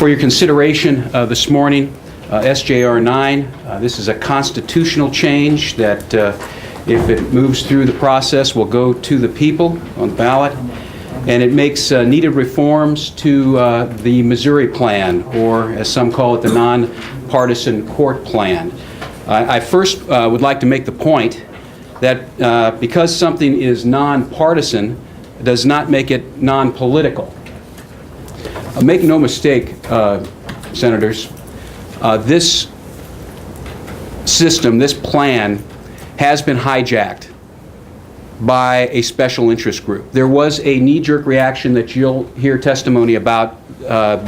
For your consideration this morning, SJR 9. This is a constitutional change that, if it moves through the process, will go to the people on the ballot. And it makes needed reforms to the Missouri Plan, or as some call it, the Nonpartisan Court Plan. I first would like to make the point that because something is nonpartisan, it does not make it non-political. Make no mistake, Senators, this system, this plan, has been hijacked by a special interest group. There was a knee-jerk reaction that you'll hear testimony about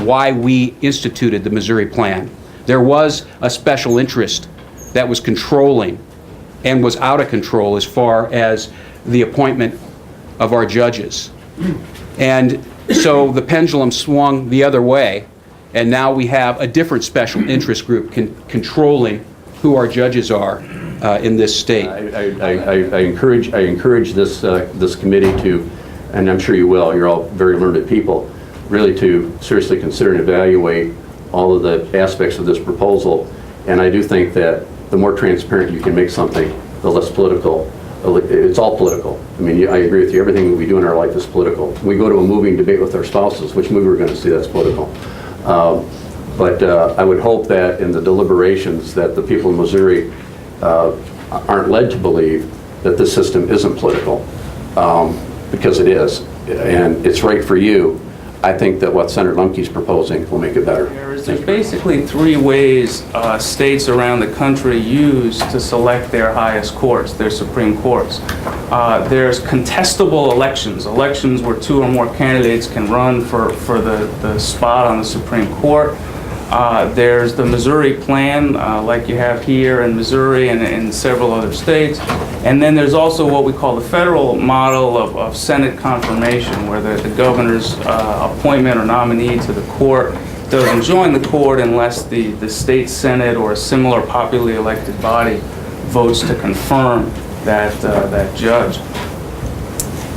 why we instituted the Missouri Plan. There was a special interest that was controlling and was out of control as far as the appointment of our judges. And so the pendulum swung the other way, and now we have a different special interest group controlling who our judges are in this state. I encourage this committee to, and I'm sure you will, you're all very learned people, really to seriously consider and evaluate all of the aspects of this proposal. And I do think that the more transparent you can make something, the less political. It's all political. I mean, I agree with you. Everything that we do in our life is political. We go to a movie and debate with our spouses. Which movie we're going to see, that's political. But I would hope that in the deliberations that the people of Missouri aren't led to believe that this system isn't political, because it is, and it's right for you. I think that what Senator Lemke's proposing will make it better. There's basically three ways states around the country use to select their highest courts, their Supreme Courts. There's contestable elections, elections where two or more candidates can run for the spot on the Supreme Court. There's the Missouri Plan, like you have here in Missouri and in several other states. And then there's also what we call the federal model of Senate confirmation, where the governor's appointment or nominee to the court doesn't join the court unless the state Senate or a similar popularly elected body votes to confirm that judge.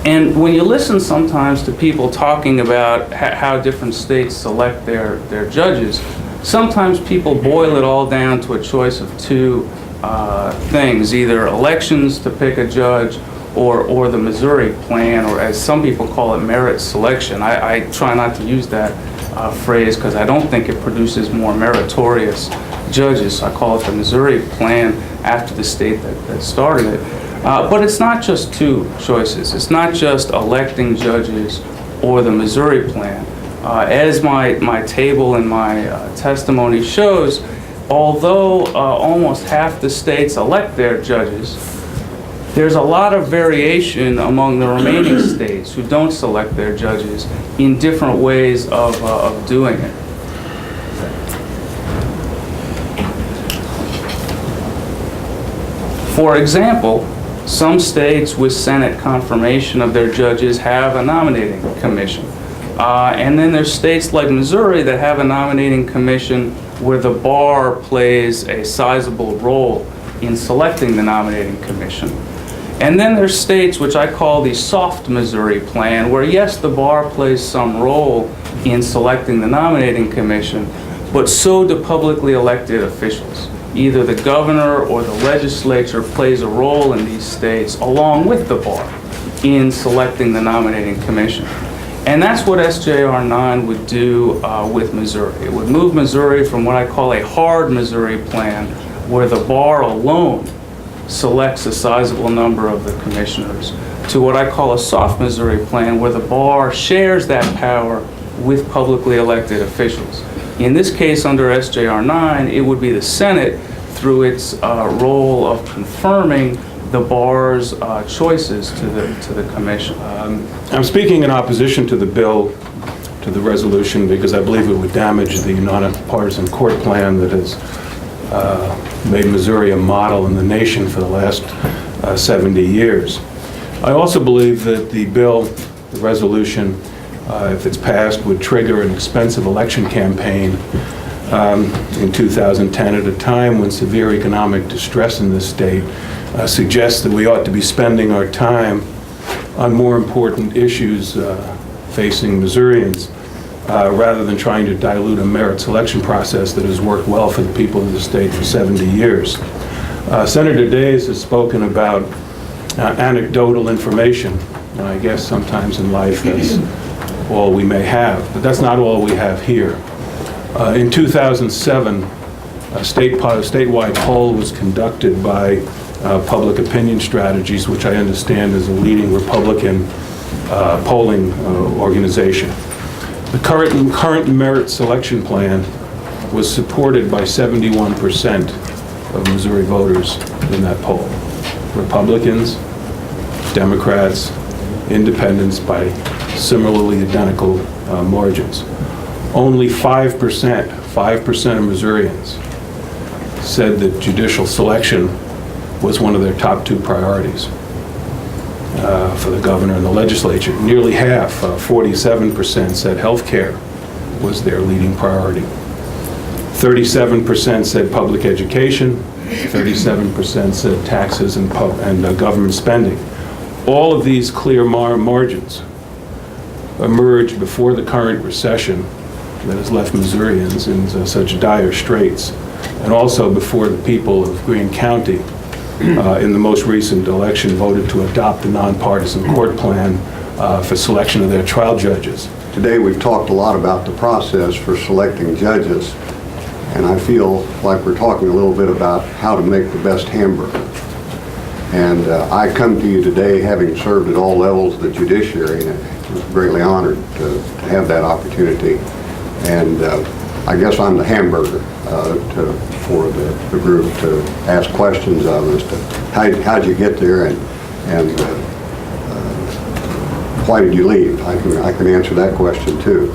And when you listen sometimes to people talking about how different states select their judges, sometimes people boil it all down to a choice of two things, either elections to pick a judge or the Missouri Plan, or as some people call it, merit selection. I try not to use that phrase because I don't think it produces more meritorious judges. So I call it the Missouri Plan after the state that started it. But it's not just two choices. It's not just electing judges or the Missouri Plan. As my table and my testimony shows, although almost half the states elect their judges, there's a lot of variation among the remaining states who don't select their judges in different ways of doing it. For example, some states with Senate confirmation of their judges have a nominating commission. And then there's states like Missouri that have a nominating commission where the bar plays a sizable role in selecting the nominating commission. And then there's states which I call the soft Missouri Plan, where yes, the bar plays some role in selecting the nominating commission, but so do publicly elected officials. Either the governor or the legislature plays a role in these states along with the bar in selecting the nominating commission. And that's what SJR 9 would do with Missouri. It would move Missouri from what I call a hard Missouri Plan, where the bar alone selects a sizable number of the commissioners, to what I call a soft Missouri Plan, where the bar shares that power with publicly elected officials. In this case, under SJR 9, it would be the Senate, through its role of confirming the bar's choices to the commission. I'm speaking in opposition to the bill, to the resolution, because I believe it would damage the nonpartisan court plan that has made Missouri a model in the nation for the last 70 years. I also believe that the bill, the resolution, if it's passed, would trigger an expensive election campaign in 2010 at a time when severe economic distress in this state suggests that we ought to be spending our time on more important issues facing Missourians. rather than trying to dilute a merit selection process that has worked well for the people of the state for 70 years. Senator Days has spoken about anecdotal information. And I guess sometimes in life that's all we may have, but that's not all we have here. In 2007, a statewide poll was conducted by Public Opinion Strategies, which I understand is a leading Republican polling organization. The current merit selection plan was supported by 71% of Missouri voters in that poll. Republicans, Democrats, independents by similarly identical margins. Only 5% of Missourians said that judicial selection was one of their top two priorities for the governor and the legislature. Nearly half, 47%, said health care was their leading priority. 37% said public education, 37% said taxes and government spending. All of these clear margins emerged before the current recession that has left Missourians in such dire straits, and also before the people of Greene County in the most recent election voted to adopt the Nonpartisan Court Plan for selection of their trial judges. Today we've talked a lot about the process for selecting judges, and I feel like we're talking a little bit about how to make the best hamburger. And I come to you today having served at all levels of the judiciary, and I'm greatly honored to have that opportunity. And I guess I'm the hamburger for the group to ask questions of as to how'd you get there and why did you leave? I can answer that question too.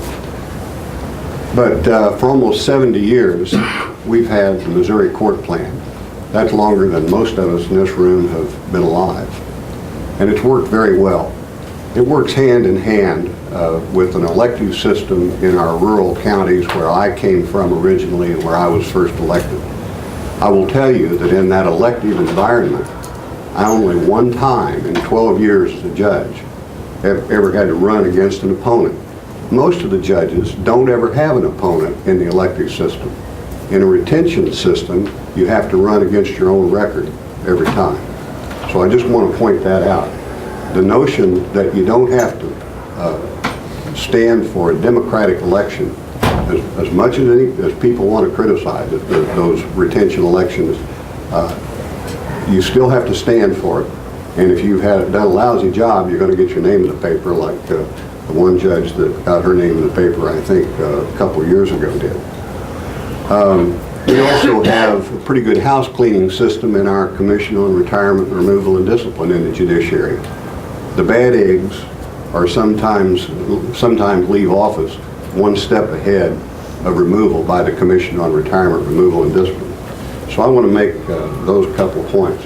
But for almost 70 years, we've had the Missouri Court Plan. That's longer than most of us in this room have been alive. And it's worked very well. It works hand in hand with an elective system in our rural counties where I came from originally and where I was first elected. I will tell you that in that elective environment, I only one time in 12 years as a judge have ever had to run against an opponent. Most of the judges don't ever have an opponent in the elective system. In a retention system, you have to run against your own record every time. So I just want to point that out. The notion that you don't have to stand for a democratic election, as much as people want to criticize those retention elections, you still have to stand for it. And if you've done a lousy job, you're going to get your name in the paper, like the one judge that got her name in the paper, I think, a couple years ago did. We also have a pretty good house cleaning system in our Commission on Retirement, Removal, and Discipline in the judiciary. The bad eggs are sometimes leave office one step ahead of removal by the Commission on Retirement, Removal, and Discipline. So I want to make those couple points.